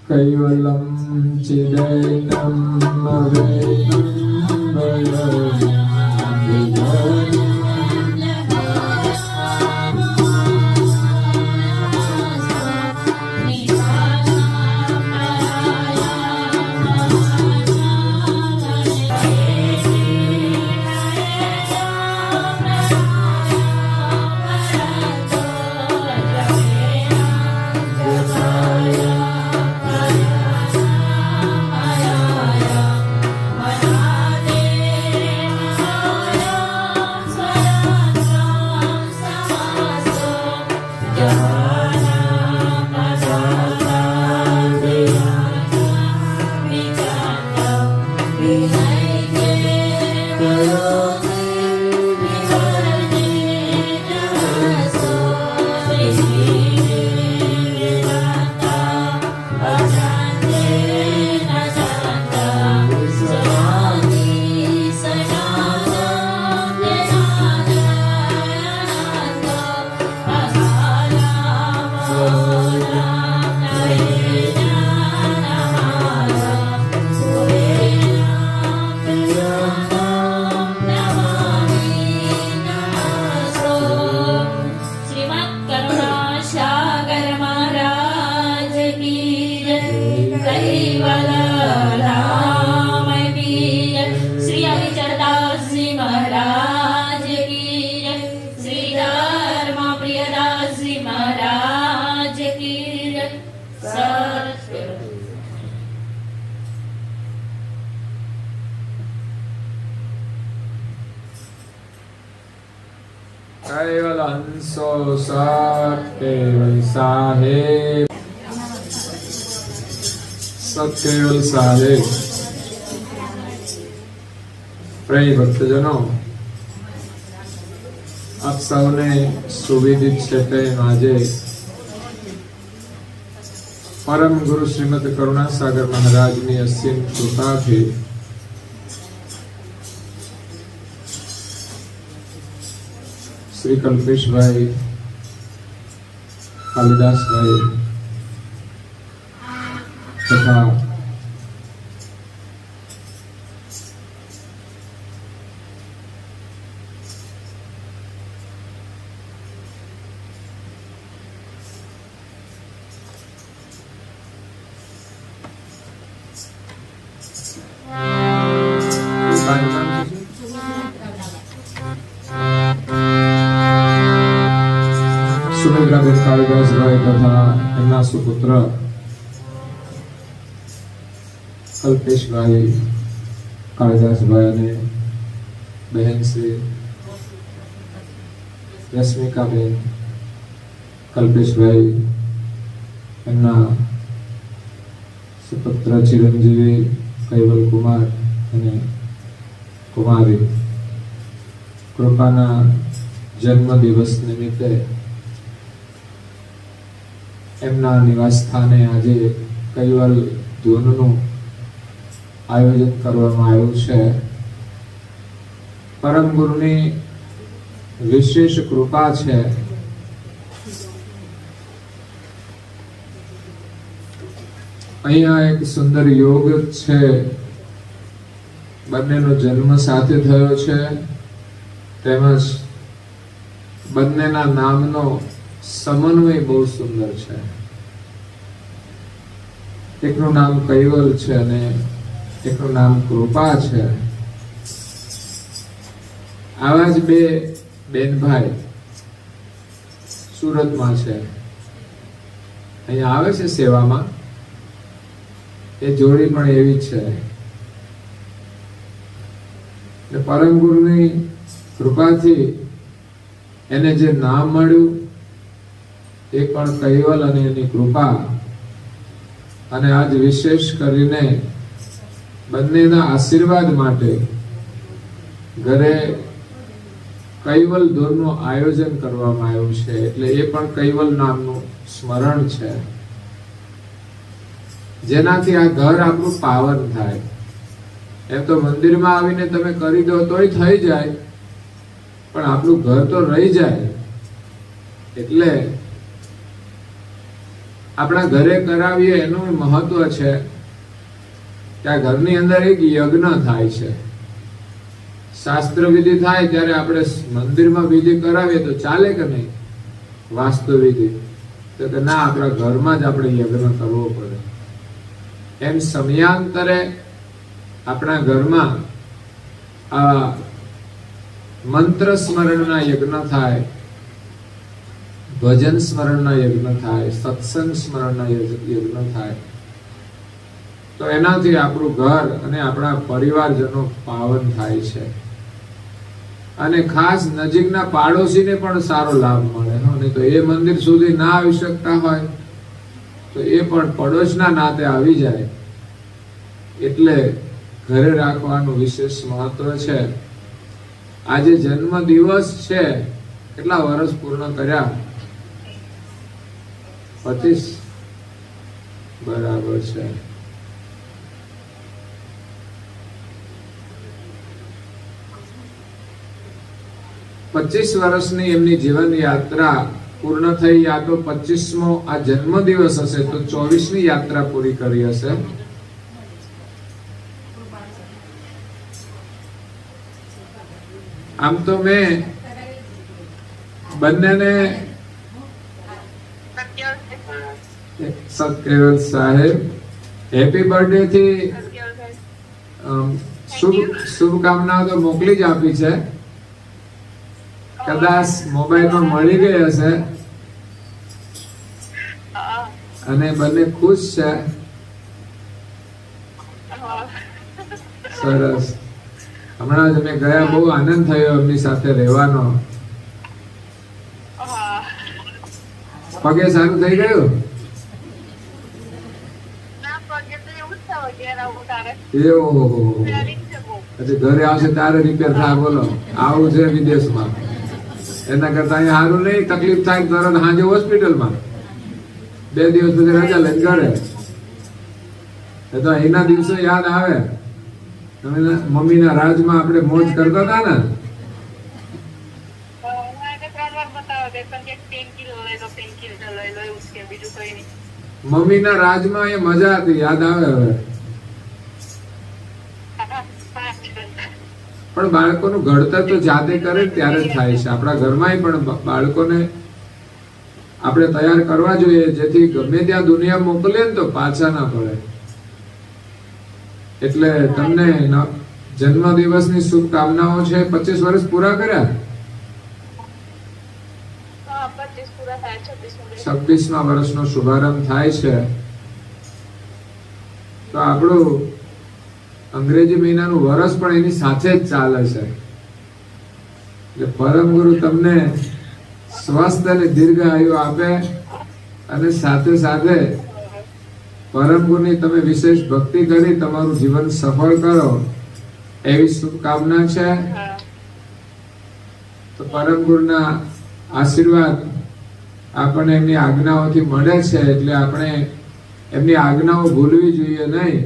कैवलं चिदैनं caval हंसो सत्केवल साहेब सत्केवल साहेब। प्रिय भक्तजनों, आप सौने सुविदित છે તેમ આજે પરમ ગુરુ શ્રીમદ કરુણાસાગર મહારાજની અસીમ કૃપાથી श्री कल्पेश भाई, कालिदास भाई तथा સુમિત્રાબેન કાલિદાસભાઈ તથા એમના સુપુત્ર કલ્પેશભાઈ કાલિદાસભાઈ અને બહેન શ્રી રશ્મિકાબેન કલ્પેશભાઈ, એમના સુપુત્ર ચિરંજીવી કૈવલ કુમાર અને કુમારી કૃપાના જન્મ દિવસ નિમિત્તે એમના નિવાસ સ્થાને આજે કૈવલ ધૂનનું આયોજન કરવામાં આવ્યું છે। પરમ ગુરુની વિશેષ કૃપા છે। અહીંયા એક સુંદર યોગ છે, બંનેનો જન્મ સાથે થયો છે, તેમજ બંનેના નામનો સમન્વય બહુ સુંદર છે। એકનું નામ કૈવલ છે અને એકનું નામ કૃપા છે। આવા જ બે બેનભાઈ સુરતમાં છે, અહીંયા આવે છે સેવામાં। એ જોડી પણ એવી છે। પરમ ગુરુની કૃપાથી એને જે નામ મળ્યું એ પણ કૈવલ અને એની કૃપા। અને આજ વિશેષ કરીને બંનેના આશીર્વાદ માટે ઘરે કૈવલ ધૂનનું આયોજન કરવામાં આવ્યું છે, એટલે એ પણ કૈવલ નામનું સ્મરણ છે, જેનાથી આ ઘર આપણું પાવન થાય। એમ તો મંદિરમાં આવીને તમે કરી દો તોય થઈ જાય, પણ આપણું ઘર તો રહી જાય। એટલે આપણા ઘરે કરાવીએ એનું મહત્વ છે કે આ ઘરની અંદર એક યજ્ઞ થાય છે. શાસ્ત્ર વિધિ થાય ત્યારે આપણે મંદિરમાં વિધિ કરાવીએ તો ચાલે કે નહીં? વાસ્તુ વિધિ તો કે ના, આપણા ઘરમાં જ આપણે યજ્ઞ કરવો પડે. એમ સમયાંતરે આપણા ઘરમાં આ મંત્ર સ્મરણના યજ્ઞ થાય, ભજન સ્મરણના યજ્ઞ થાય, સત્સંગ સ્મરણના યજ્ઞ થાય, તો એનાથી આપણું ઘર અને આપણા પરિવારજનો પાવન થાય છે. અને ખાસ નજીકના પાડોશીને પણ સારો લાભ મળે. અને તો એ મંદિર સુધી ના આવી શકતા હોય તો એ પણ પડોશના નાતે આવી જાય. એટલે ઘરે રાખવાનું વિશેષ મહત્વ છે. આજે જન્મ દિવસ છે, કેટલા વર્ષ પૂર્ણ કર્યા? 25. બરાબર છે. વર્ષની એમની જીવન યાત્રા પૂર્ણ થઈ. યા તો 25મો આ જન્મ દિવસ હશે તો 24મી યાત્રા પૂરી કરી હશે. આમ તો મેં બંનેને સત્કેવલ સાહેબ હેપી બર્થડે થી શુભકામનાઓ તો મોકલી જ આપી છે. કદાચ મોબાઈલમાં મળી ગઈ હશે અને બંને ખુશ છે. સરસ. હમણાં જ મેં ગયા, બહુ આનંદ થયો એમની સાથે રહેવાનો. પગે સારું થઈ ગયું? પછી ઘરે આવશે ત્યારે રિપેર થાય. બોલો, આવું છે વિદેશમાં. એના કરતા અહીંયા સારું નહીં, તકલીફ થાય તરત સાંજે હોસ્પિટલમાં, 2 દિવસ પછી રજા લઈને ઘરે. એ તો એના દિવસો યાદ આવે. મમ્મીના રાજમાં આપણે મોજ કરતા હતા ને. મમ્મીના રાજમાં એ મજા હતી, યાદ આવે હવે. પણ બાળકોનું ઘડતર તો જાતે કરે ત્યારે જ થાય છે. આપણા ઘરમાં પણ બાળકોને આપણે તૈયાર કરવા જોઈએ, જેથી ગમે ત્યાં દુનિયા મોકલે ને તો પાછા ના પડે. એટલે તમને જન્મ દિવસની શુભકામનાઓ છે. 25 વર્ષ પૂરા કર્યા. 26મા વર્ષનો શુભારંભ થાય છે. તો આપણું અંગ્રેજી મહિનાનું વર્ષ પણ એની સાથે જ ચાલે છે. એટલે પરમ ગુરુ તમને સ્વસ્થ અને દીર્ઘ આયુ આપે અને સાથે સાથે પરમ ગુરુની તમે વિશેષ ભક્તિ કરી તમારું જીવન સફળ કરો એવી શુભકામના છે. તો પરમ ગુરુના આશીર્વાદ આપણને એમની આજ્ઞાઓથી મળે છે. એટલે આપણે એમની આજ્ઞાઓ ભૂલવી જોઈએ નહીં.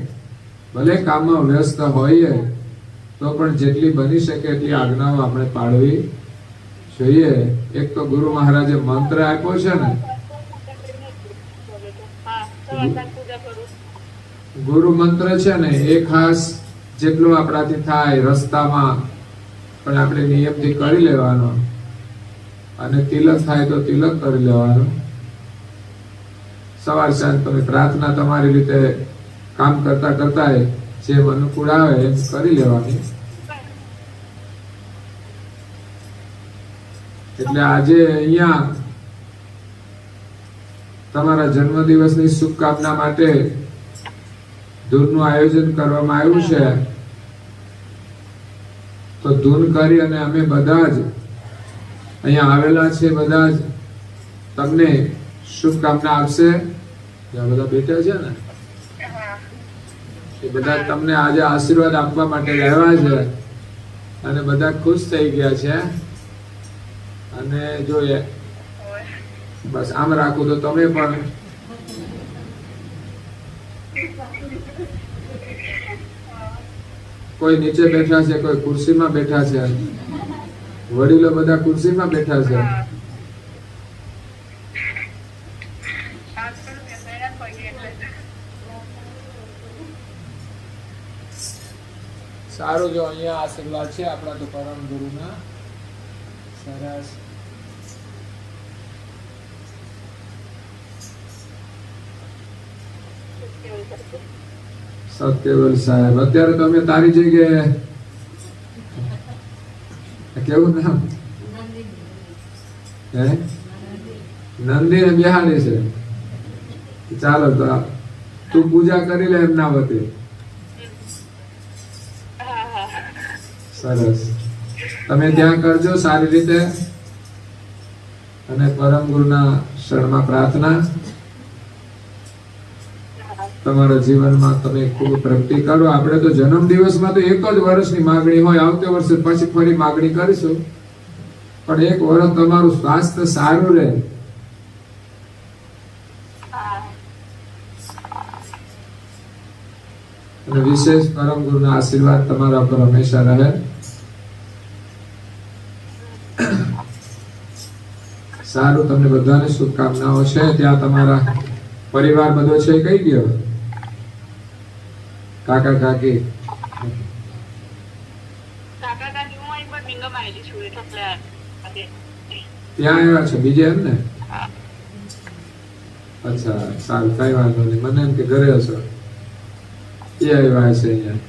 ભલે કામમાં વ્યસ્ત હોઈએ તો પણ જેટલી બની શકે એટલી આજ્ઞાઓ આપણે પાળવી જોઈએ. એક તો ગુરુ મહારાજે મંત્ર આપ્યો છે ને, ગુરુ મંત્ર છે ને, એ ખાસ જેટલું આપણાથી થાય રસ્તામાં પણ આપણે નિયમથી કરી લેવાનો. અને તિલક થાય તો તિલક કરી લેવાનું. સવાર સાંજ તમે પ્રાર્થના તમારી રીતે કામ કરતા કરતા જે અનુકૂળ આવે એમ કરી લેવાની. એટલે આજે અહીંયા તમારા જન્મદિવસની શુભકામના માટે ધૂનનું આયોજન કરવામાં આવ્યું છે. તો ધૂન કરી અને અમે બધા જ અહીંયા આવેલા છે, બધા જ તમને શુભકામના આપશે. જ્યાં બધા બેઠા છે ને એ બધા તમને આજે આશીર્વાદ આપવા માટે આવ્યા છે. અને બધા ખુશ થઈ ગયા છે. અને જોઈએ બસ આમ રાખું તો તમે પણ કોઈ નીચે બેઠા છે, કોઈ ખુરશીમાં બેઠા છે. વડીલો બધા ખુરશીમાં બેઠા છે. સારું, જો અહીંયા આશીર્વાદ છે આપણા તો પરમ ગુરુના. સરસ. સત્યવલ સાહેબ, અત્યારે તમે તારી જગ્યાએ કેવું નામ હે નંદી ને બિહારી છે. ચાલો તો તું પૂજા કરી લે એમના વતે. સરસ, તમે ત્યાં કરજો સારી રીતે અને પરમ ગુરુના શરણમાં પ્રાર્થના. તમારા જીવનમાં તમે ખૂબ પ્રગતિ કરો. આપણે તો જન્મ દિવસમાં તો એક જ વર્ષની માંગણી હોય, આવતે વર્ષે પછી ફરી માંગણી કરીશું, પણ એક વર્ષ તમારું સ્વાસ્થ્ય સારું રહે. અને વિશેષ પરમ ગુરુના આશીર્વાદ તમારા પર હંમેશા રહે. સારું, તમને બધાને શુભકામનાઓ છે. ત્યાં તમારા પરિવાર બધો છે કઈ ગયો? કાકા કાકી ત્યાં આવ્યા છે બીજે એમ ને? અચ્છા, સારું, કઈ વાંધો નહીં. મને એમ કે ઘરે હશો. એ આવ્યા છે અહીંયા.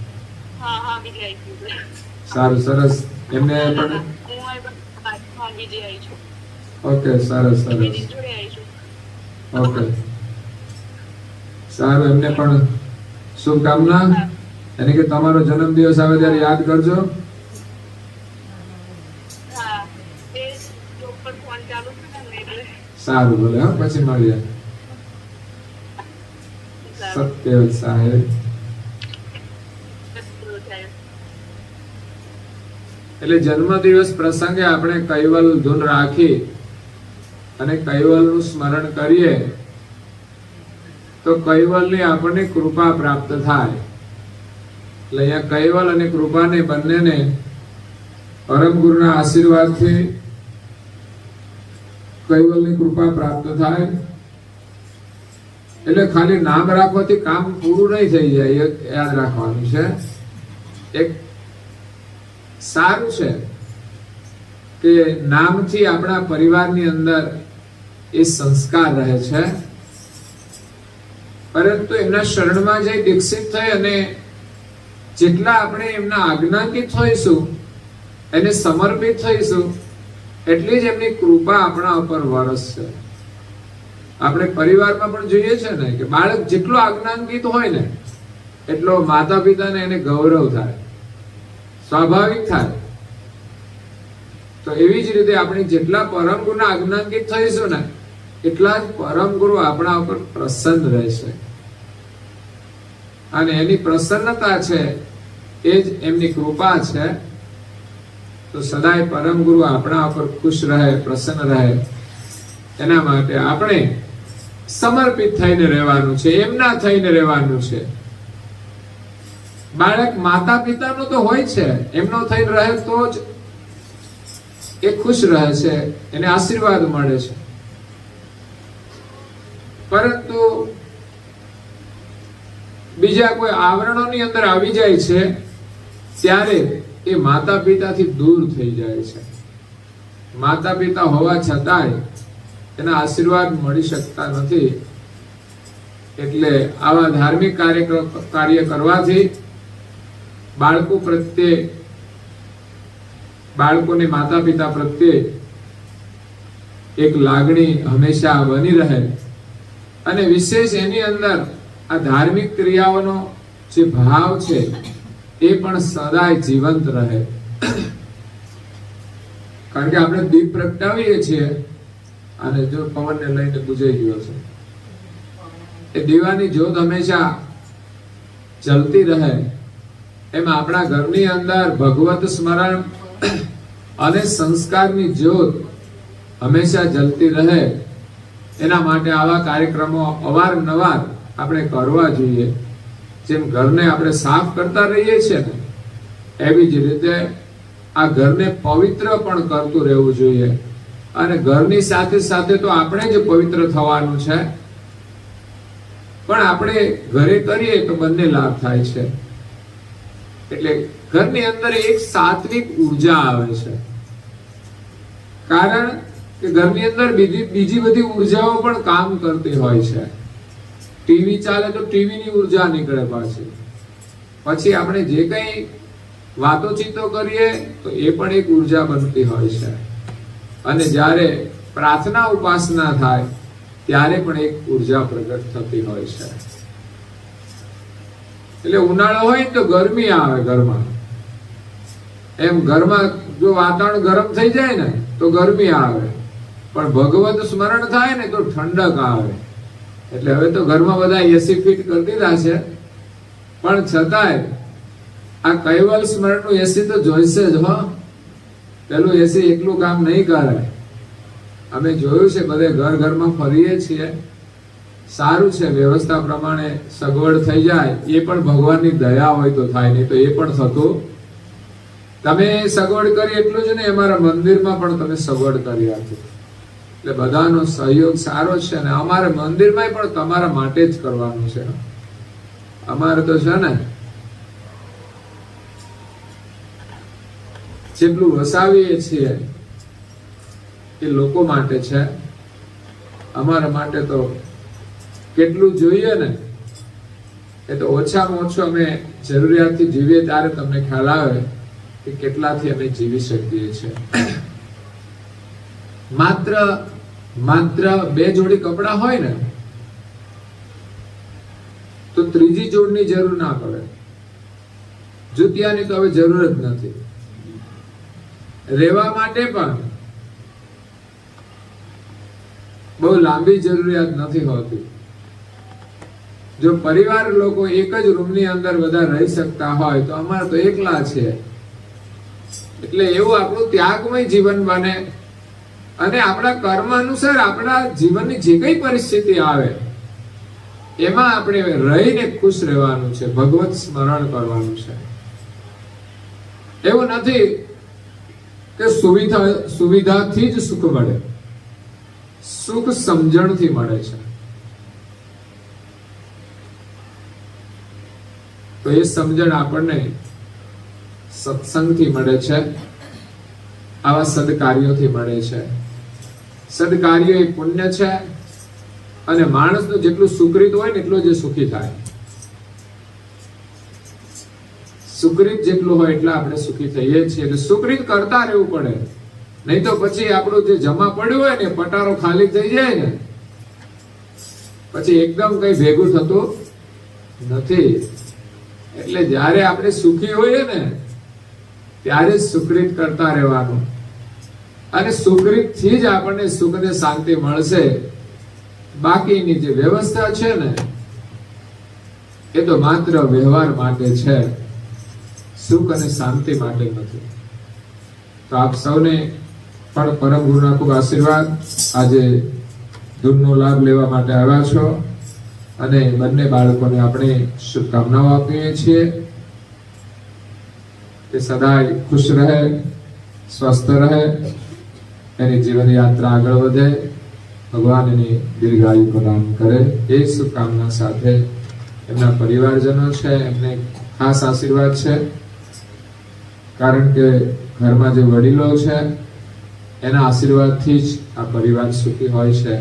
સારું, સરસ. એમને પણ ઓકે, સરસ સરસ. ઓકે, સારું. એમને પણ શુભકામના. એને કે તમારો જન્મદિવસ આવે ત્યારે યાદ કરજો. સારું, બોલે. હા, પછી મળીએ. સત્યવત સાહેબ. એટલે જન્મદિવસ પ્રસંગે આપણે કૈવલ ધૂન રાખી અને કૈવલનું સ્મરણ કરીએ તો કૈવલની આપણને કૃપા પ્રાપ્ત થાય. એટલે અહીંયા કૈવલ અને કૃપાને બંનેને પરમ ગુરુના આશીર્વાદથી કૈવલની કૃપા પ્રાપ્ત થાય. એટલે ખાલી નામ રાખવાથી કામ પૂરું નહીં થઈ જાય, યાદ રાખવાનું છે. એક સારું છે કે નામથી આપણા પરિવારની અંદર એ સંસ્કાર રહે છે, પરંતુ એમના શરણમાં જઈ દીક્ષિત થઈ અને જેટલા આપણે એમના આજ્ઞાંકિત થઈશું, એને સમર્પિત થઈશું, એટલી જ એમની કૃપા આપણા ઉપર વરસશે. આપણે પરિવારમાં પણ જોઈએ છે ને કે બાળક જેટલો આજ્ઞાંકિત હોય ને એટલો માતા પિતાને એને ગૌરવ થાય, સ્વાભાવિક થાય. તો એવી જ રીતે આપણે જેટલા પરમ ગુરુના આજ્ઞાંકિત થઈશું ને એટલા જ પરમ ગુરુ આપણા ઉપર પ્રસન્ન રહેશે. અને એની પ્રસન્નતા છે એ જ એમની કૃપા છે. તો સદાય પરમ ગુરુ આપણા ઉપર ખુશ રહે, પ્રસન્ન રહે, એના માટે આપણે સમર્પિત થઈને રહેવાનું છે, એમના થઈને રહેવાનું છે. બાળક માતા પિતાનો તો હોય છે, એમનો થઈને રહે તો જ એ ખુશ રહે છે, એને આશીર્વાદ મળે છે. પરંતુ બીજા કોઈ આવરણોની અંદર આવી જાય છે ત્યારે એ માતા પિતાથી દૂર થઈ જાય છે. માતા પિતા હોવા છતાંય એના આશીર્વાદ મળી શકતા નથી. એટલે આવા ધાર્મિક કાર્ય કરવાથી બાળકો પ્રત્યે, બાળકોને માતા પિતા પ્રત્યે એક લાગણી હંમેશા બની રહે. અને વિશેષ એની અંદર આ ધાર્મિક ક્રિયાઓનો જે ભાવ છે એ પણ સદાય જીવંત રહે. કારણ કે આપણે દીપ પ્રગટાવીએ છીએ અને જો પવનને લઈને બુજાઈ ગયો છે, એ દીવાની જ્યોત હંમેશા જલતી રહે. એમ આપણા ઘરની અંદર ભગવત સ્મરણ અને સંસ્કારની જ્યોત હંમેશા જલતી રહે. એના માટે આવા કાર્યક્રમો અવારનવાર આપણે કરવા જોઈએ. જેમ ઘરને આપણે સાફ કરતા રહીએ છીએ ને, એવી જ રીતે આ ઘરને પવિત્ર પણ કરતું રહેવું જોઈએ. અને ઘરની સાથે સાથે તો આપણે જ પવિત્ર થવાનું છે. પણ આપણે ઘરે કરીએ તો બંને લાભ થાય છે. એટલે ઘરની અંદર એક સાત્વિક ઉર્જા આવે છે, કારણ કે ઘરની અંદર બીજી બધી ઉર્જાઓ પણ કામ કરતી હોય છે. ટીવી ચાલે તો ટીવીની ઉર્જા નીકળે પાછી, પછી આપણે જે કંઈ વાતોચીતો કરીએ તો એ પણ એક ઉર્જા બનતી હોય છે. અને જ્યારે પ્રાર્થના ઉપાસના થાય ત્યારે પણ એક ઉર્જા પ્રગટ થતી હોય છે. એટલે ઉનાળો હોય તો ગરમી આવે ઘરમાં, એમ ઘરમાં જો વાતાવરણ ગરમ થઈ જાય ને તો ગરમી આવે, પણ ભગવત સ્મરણ થાય ને તો ઠંડક આવે. એટલે હવે તો ઘરમાં બધા એસી ફિટ કરી દીધા છે, પણ છતાંય આ કૈવલ સ્મરણનું એસી તો જોઈશે જ. હો, પેલું એસી એકલું કામ નહીં કરે. અમે જોયું છે, બધે ઘરમાં ફરીએ છીએ. સારું છે, વ્યવસ્થા પ્રમાણે સગવડ થઈ જાય, એ પણ ભગવાનની દયા હોય તો થાય, નહીં તો એ પણ થતું. તમે સગવડ કરી એટલું જ ને, અમારા મંદિરમાં પણ તમે સગવડ કરી આપી. એટલે બધાનો સહયોગ સારો છે, અને અમારે મંદિરમાં પણ તમારા માટે જ કરવાનું છે. અમારે તો છે ને, જેટલું વસાવીએ છીએ એ લોકો માટે છે. અમારા માટે તો કેટલું જોઈએ ને, એ તો ઓછામાં ઓછું અમે જરૂરિયાતથી જીવીએ ત્યારે તમને ખ્યાલ આવે કે કેટલાથી અમે જીવી શકીએ છીએ. માત્ર 2 જોડી કપડા હોય ને તો ત્રીજી જોડની જરૂર ના પડે. જુતિયાની તો હવે જરૂર જ નથી. રહેવા માટે પણ બહુ લાંબી જરૂરિયાત નથી હોતી. જો પરિવાર લોકો એક જ રૂમની અંદર બધા રહી શકતા હોય તો અમારે તો એકલા છે. એટલે એવું આપણું ત્યાગમય જીવન બને, અને આપણા કર્મ અનુસાર આપણા જીવનની જે કઈ પરિસ્થિતિ આવે એમાં આપણે રહીને ખુશ રહેવાનું છે, ભગવત સ્મરણ કરવાનું છે. એવું નથી કે સુવિધાથી જ સુખ મળે. સુખ સમજણથી મળે છે. તો એ સમજણ આપણને સત્સંગથી મળે છે, આવા સદકાર્યોથી મળે છે. સદકાર્ય એ પુણ્ય છે, અને માણસનું જેટલું સુકૃત હોય ને એટલો જ સુખી થાય. સુકૃત જેટલું હોય એટલા આપણે સુખી થઈએ છીએ. એટલે સુકૃત કરતા રહેવું પડે, નહીં તો પછી આપણું જે જમા પડ્યું હોય ને પટારો ખાલી થઈ જાય ને પછી એકદમ કઈ ભેગું થતું નથી. એટલે જ્યારે આપણે સુખી હોઈએ ને ત્યારે સુકૃત કરતા રહેવાનું, અને સુકૃત થી જ આપણને સુખ અને શાંતિ મળશે. બાકીની જે વ્યવસ્થા છે ને એ તો માત્ર વ્યવહાર માટે છે, સુખ અને શાંતિ માટે નથી. તો આપ સૌને પણ પરમ ગુરુના ખૂબ આશીર્વાદ. આજે ધૂનનો લાભ લેવા માટે આવ્યા છો, અને બંને બાળકોને આપણે શુભકામનાઓ આપીએ છીએ કે સદાય ખુશ રહે, સ્વસ્થ રહે, એની જીવન યાત્રા આગળ વધે, ભગવાન એની દીર્ઘાયુ પ્રદાન કરે. એ શુભકામના સાથે એમના પરિવારજનો છે એમને ખાસ આશીર્વાદ છે, કારણ કે ઘરમાં જે વડીલો છે એના આશીર્વાદથી જ આ પરિવાર સુખી હોય છે.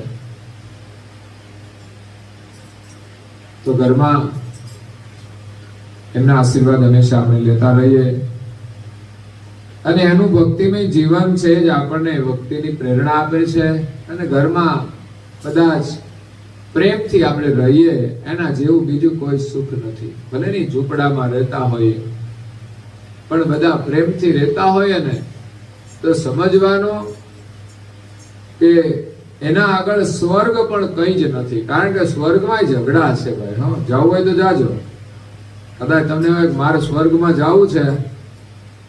તો ઘરમાં એમના આશીર્વાદ હંમેશા આપણે લેતા રહીએ, અને એનું ભક્તિમય જીવન છે જ આપણને ભક્તિની પ્રેરણા આપે છે. અને ઘરમાં બધા જ પ્રેમથી આપણે રહીએ, એના જેવું બીજું કોઈ સુખ નથી. ભલે ની ઝૂંપડામાં રહેતા હોઈએ, પણ બધા પ્રેમથી રહેતા હોય ને તો સમજવાનું કે એના આગળ સ્વર્ગ પણ કઈ જ નથી. કારણ કે સ્વર્ગમાં ઝઘડા છે ભાઈ. હા, જવું હોય તો જાજો. કદાચ તમને મારે સ્વર્ગમાં જવું છે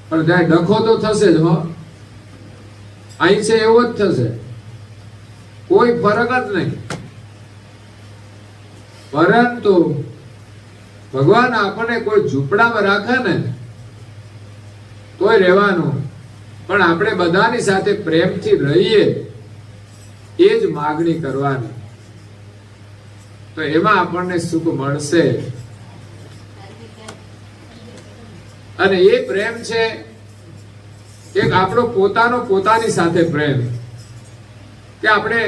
પણ ત્યાં ડખો તો થશે જ. હો, અહીં છે એવો જ થશે, કોઈ ફરક જ નહીં. પરંતુ ભગવાન આપણને કોઈ ઝૂંપડામાં રાખે ને તોય રહેવાનું, પણ આપણે બધાની સાથે પ્રેમથી રહીએ એ જ માગણી કરવાની. તો એમાં આપણને સુખ મળશે. અને એ પ્રેમ છે એક આપણો પોતાની સાથે પ્રેમ, કે આપણે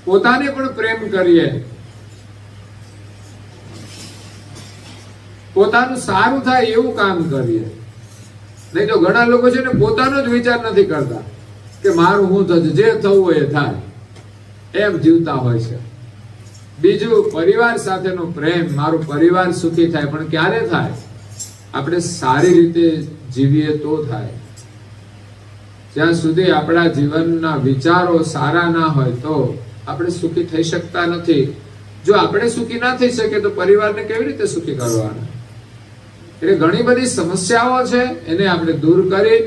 પોતાને પણ પ્રેમ કરીએ, પોતાનું સારું થાય એવું કામ કરીએ. નહીં તો ઘણા લોકો છે ને પોતાનો જ વિચાર નથી કરતા કે મારું હું થશે, જે થવું હોય એ થાય, એમ જીવતા હોય છે. બીજું, પરિવાર સાથેનો પ્રેમ, મારો પરિવાર સુખી થાય. પણ ક્યારે થાય? આપણે સારી રીતે જીવીએ તો થાય. જ્યાં સુધી આપણા જીવનના વિચારો સારા ના હોય તો આપણે સુખી થઈ શકતા નથી. જો આપણે સુખી ના થઈ શકીએ તો પરિવારને કેવી રીતે સુખી કરવાના? એટલે ઘણી બધી સમસ્યાઓ છે, એને આપણે દૂર કરી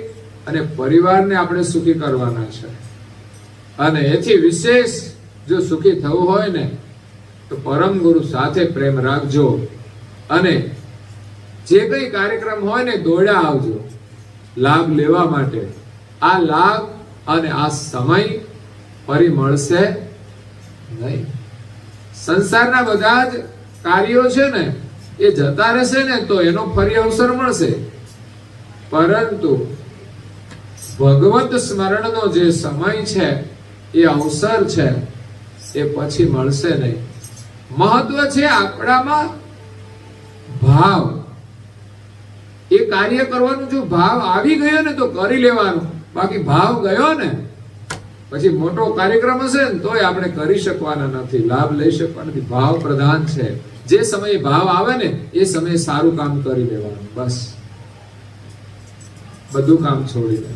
અને પરિવારને આપણે સુખી કરવાના છે. અને એથી વિશેષ જો સુખી થવું હોય ને તો પરમ ગુરુ સાથે પ્રેમ રાખજો અને જે કઈ કાર્યક્રમ હોય ને દોડ્યા આવજો લાભ લેવા માટે. આ લાભ અને આ સમય ફરી મળશે નહીં. સંસારના બધા જ કાર્યો છે ને એ જતા રહેશે ને તો એનો ફરી અવસર મળશે, પરંતુ ભગવત સ્મરણનો જે સમય છે એ અવસર છે એ પછી મળશે નહીં. મહત્વ છે આપણામાં ભાવ. એ કાર્ય કરવાનું જો ભાવ આવી ગયો ને તો કરી લેવાનું, બાકી ભાવ ગયો ને પછી મોટો કાર્યક્રમ હશે ને તોય આપણે કરી શકવાના નથી, લાભ લઈ શકવાના નથી. ભાવ પ્રધાન છે. જે સમયે ભાવ આવે ને એ સમયે સારું કામ કરી લેવાનું, બસ બધું કામ છોડી દે.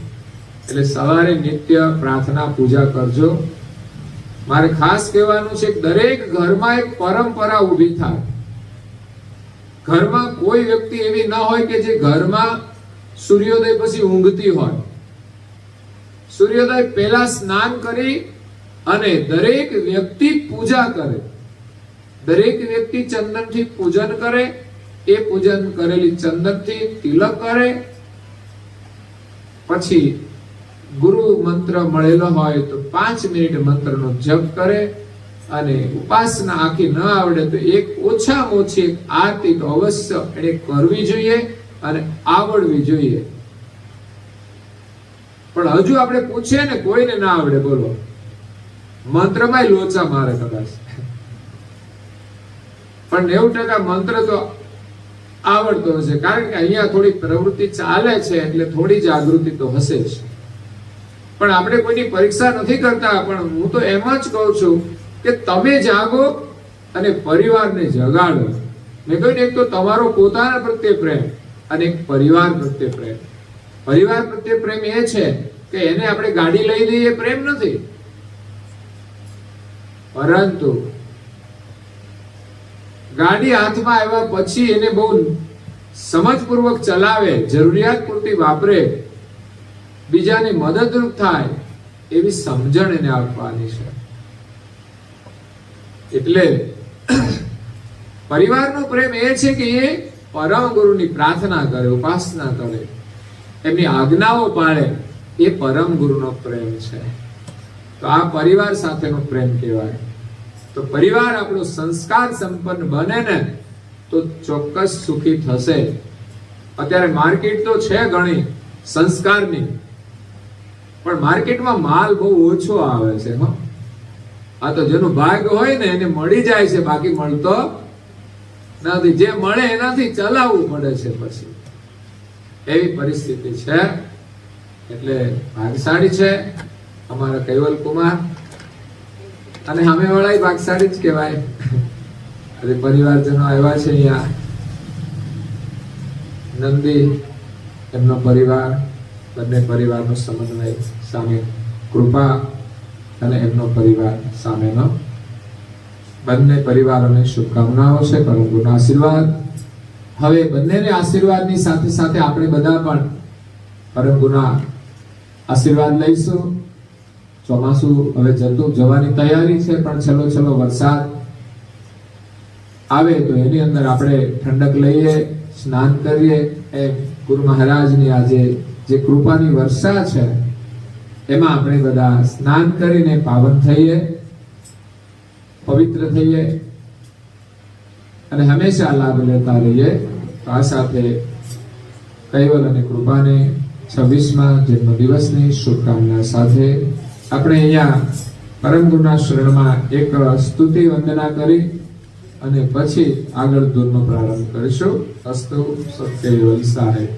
એટલે સવારે નિત્ય પ્રાર્થના પૂજા કરજો. મારે ખાસ કહેવાનું છે કે દરેક ઘરમાં એક પરંપરા ઊભી થાય. ઘરમાં કોઈ વ્યક્તિ એવી ન હોય કે જે ઘરમાં સૂર્યોદય પછી ઊંઘતી હોય. સૂર્યોદય પહેલા સ્નાન કરી અને દરેક વ્યક્તિ પૂજા કરે. દરેક વ્યક્તિ ચંદનથી પૂજન કરે. એ પૂજન કરેલી ચંદનથી તિલક કરે. પછી ગુરુ મંત્ર મળેલો હોય તો 5 મિનિટ મંત્રનો જપ કરે. અને ઉપાસના આખી ન આવડે તો એક ઓછામાં ઓછી એક આરતી તો અવશ્ય એને કરવી જોઈએ અને આવડવી જોઈએ. પણ હજુ આપણે પૂછીએ ને કોઈને ના આવડે, બોલો મંત્રમાં લોચા મારે કદાચ, પણ 90% મંત્ર તો આવડતો હશે, કારણ કે અહીંયા થોડી પ્રવૃત્તિ ચાલે છે એટલે થોડી જાગૃતિ તો હશે જ. પણ આપણે કોઈની પરીક્ષા નથી કરતા. પણ હું તો એમ જ કહું છું કે તમે જાગો અને પરિવારને જગાડો. મેં કહ્યું એક તો તમારો પોતાના પ્રત્યે પ્રેમ અને એક પરિવાર પ્રત્યે પ્રેમ. પરિવાર પ્રત્યે પ્રેમ એ છે કે એને આપણે ગાડી લઈ દઈએ પ્રેમ નથી, પરંતુ ગાડી હાથમાં આવ્યા પછી એને બહુ સમજપૂર્વક ચલાવે, જરૂરિયાત પૂરતી વાપરે, બીજાને મદદરૂપ થાય એવી સમજણ એને આપવાની છે. એટલે પરિવારનો પ્રેમ એ છે કે એ પરમ ગુરુની પ્રાર્થના કરે, ઉપાસના કરે, એમની આજ્ઞાઓ પાળે. એ પરમ ગુરુનો પ્રેમ છે. તો આ પરિવાર સાથેનો પ્રેમ કહેવાય. તો પરિવાર આપણો સંસ્કાર સંપન્ન બને ને તો ચોક્કસ સુખી થશે. અત્યારે માર્કેટ તો છે ઘણી સંસ્કારની, પણ માર્કેટમાં માલ બહુ ઓછો આવે છે. આ તો જેનું ભાગ હોય ને એને મળી જાય છે, બાકી મળતો નથી. જે મળે એનાથી ચલાવવું પડે છે પછી, એવી પરિસ્થિતિ છે. એટલે ભાગશાળી છે અમારા કૈવલ કુમાર, અને સામે વાળા ભાગશાળી જ કહેવાય. એટલે પરિવારજનો આવ્યા છે અહીંયા. નંદી એમનો પરિવાર, બંને પરિવારનો સમન્વય સામે કૃપા અને એમનો પરિવાર સામેનો બંને પરિવારોને શુભકામનાઓ છે, પરમ ગુરુના આશીર્વાદ. હવે બંનેને આશીર્વાદની સાથે સાથે આપણે બધા પણ પરમ ગુરુના આશીર્વાદ લઈશું. ચોમાસું હવે જવાની તૈયારી છે, પણ છેલ્લો વરસાદ આવે તો એની અંદર આપણે ઠંડક લઈએ, સ્નાન કરીએ. એ ગુરુ મહારાજની આજે જે કૃપાની વર્ષા છે એમાં આપણે બધા સ્નાન કરીને પાવન થઈએ, પવિત્ર થઈએ. અને હંમેશા લાભ લેતા રહીએ. આ સાથે કૈવલ અને કૃપાને 26મા જન્મદિવસની શુભકામના સાથે આપણે અહીંયા પરમ ગુરુના શરણમાં એક સ્તુતિ વંદના કરી અને પછી આગળ ધૂનનો પ્રારંભ કરીશું. અસ્તુ સત્કૈવલ સાહેબ.